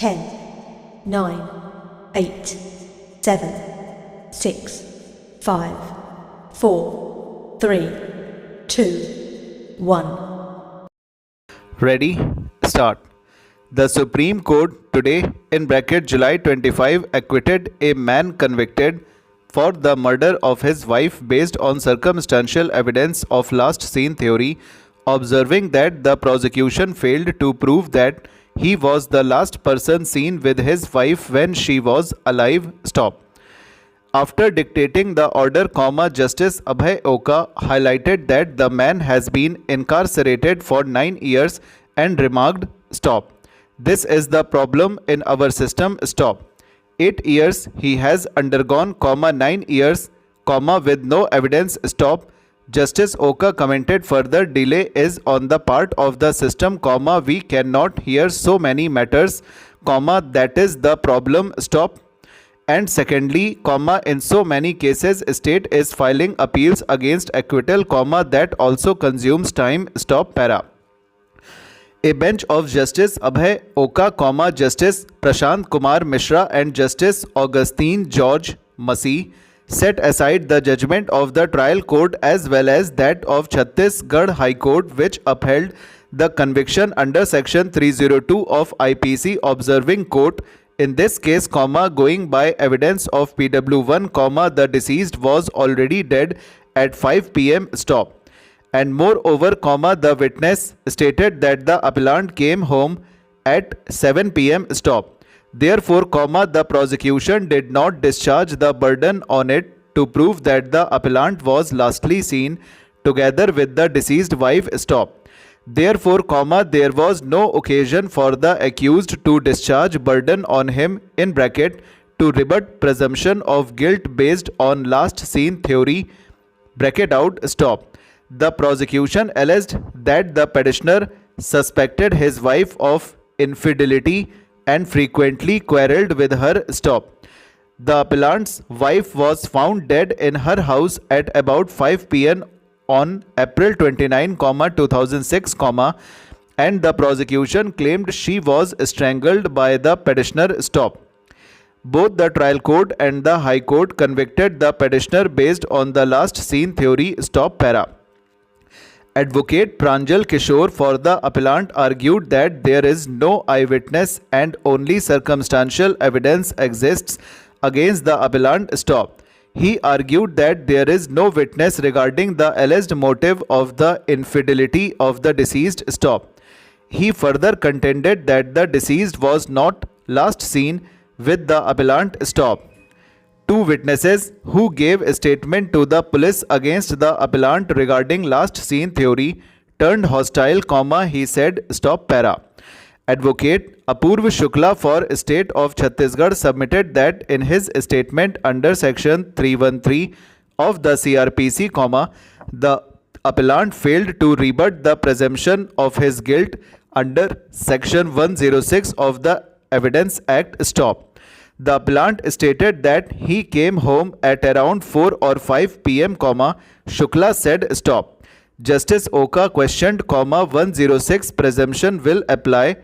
10, 9, 8, 7, 6, 5, 4, 3, 2, 1. Ready? Start. The Supreme Court today in bracket July 25 acquitted a man convicted for the murder of his wife based on circumstantial evidence of last seen theory, observing that the prosecution failed to prove that he was the last person seen with his wife when she was alive. Stop. After dictating the order, Justice Abhay Oka highlighted that the man has been incarcerated for 9 years and remarked, "Stop. This is the problem in our system. Stop. 8 years he has undergone, 9 years, with no evidence. Stop." Justice Oka commented further delay is on the part of the system, we cannot hear so many matters, that is the problem. Stop. And secondly, in so many cases state is filing appeals against acquittal, that also consumes time. Stop. Para. A bench of Justice Abhay Oka, Justice Prashant Kumar Mishra and Justice Augustine George Massey set aside the judgment of the trial court as well as that of Chhattisgarh High Court, which upheld the conviction under section 302 of IPC, observing court in this case, going by evidence of PW1, the deceased was already dead at 5 p.m. Stop. And moreover, the witness stated that the appellant came home at 7 p.m. Stop. Therefore, the prosecution did not discharge the burden on it to prove that the appellant was lastly seen together with the deceased wife. Stop. Therefore, there was no occasion for the accused to discharge burden on him in bracket to rebut presumption of guilt based on last seen theory bracket out. Stop. The prosecution alleged that the petitioner suspected his wife of infidelity and frequently quarreled with her. Stop. The appellant's wife was found dead in her house at about 5 p.m. on April 29, 2006, and the prosecution claimed she was strangled by the petitioner. Stop. Both the trial court and the High Court convicted the petitioner based on the last seen theory. Stop. Para. Advocate Pranjal Kishore for the appellant argued that there is no eyewitness and only circumstantial evidence exists against the appellant. Stop. He argued that there is no witness regarding the alleged motive of the infidelity of the deceased. Stop. He further contended that the deceased was not last seen with the appellant. Stop. Two witnesses who gave a statement to the police against the appellant regarding last seen theory turned hostile, he said. Stop. Para. Advocate Apurva Shukla for State of Chhattisgarh submitted that in his statement under section 313 of the CRPC, the appellant failed to rebut the presumption of his guilt under section 106 of the Evidence Act. Stop. The appellant stated that he came home at around 4 or 5 p.m, Shukla said. Stop. Justice Oka questioned, 106 presumption will apply,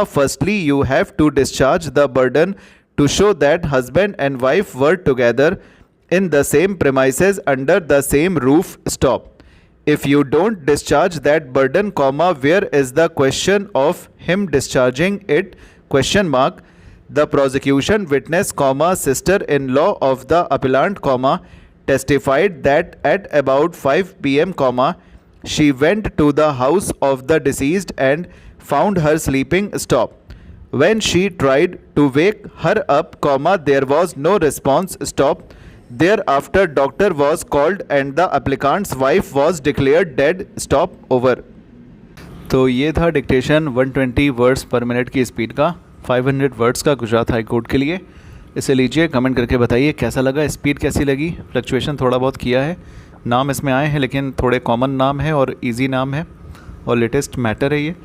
firstly you have to discharge the burden to show that husband and wife were together in the same premises under the same roof. Stop. If you don't discharge that burden, where is the question of him discharging it? Question mark. The prosecution witness, sister-in-law of the appellant, testified that at about 5 p.m, she went to the house of the deceased and found her sleeping. Stop. When she tried to wake her up, there was no response. Stop. Thereafter, doctor was called and the applicant's wife was declared dead. Stop. Over. तो ये था dictation 120 words पर minute की speed का, 500 words का Gujarat high court के लिए। इसे लीजिए, कमेंट करके बताइए कैसा लगा, स्पीड कैसी लगी। फ्लक्चुएशन थोड़ा बहुत किया है, नाम इसमें आए हैं लेकिन थोड़े कॉमन नाम है और इजी नाम है और लेटेस्ट मैटर है। ये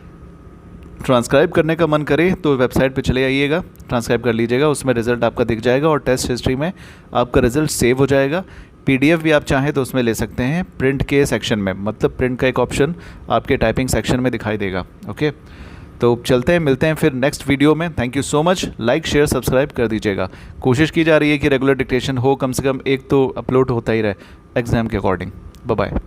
ट्रांसक्राइब करने का मन करे तो वेबसाइट पे चले आइएगा, ट्रांसक्राइब कर लीजिएगा, उसमें रिज़ल्ट आपका दिख जाएगा और टेस्ट हिस्ट्री में आपका रिज़ल्ट सेव हो जाएगा। PDF भी आप चाहें तो उसमें ले सकते हैं, प्रिंट के सेक्शन में, मतलब प्रिंट का एक ऑप्शन आपके टाइपिंग सेक्शन में दिखाई देगा। ओके, तो चलते हैं, मिलते हैं फिर नेक्स्ट वीडियो में। Thank you so much. Like share subscribe कर दीजिएगा। कोशिश की जा रही है कि रेगुलर डिक्टेशन हो, कम से कम एक तो अपलोड होता ही रहे एग्ज़ाम के अकॉर्डिंग। Bye bye.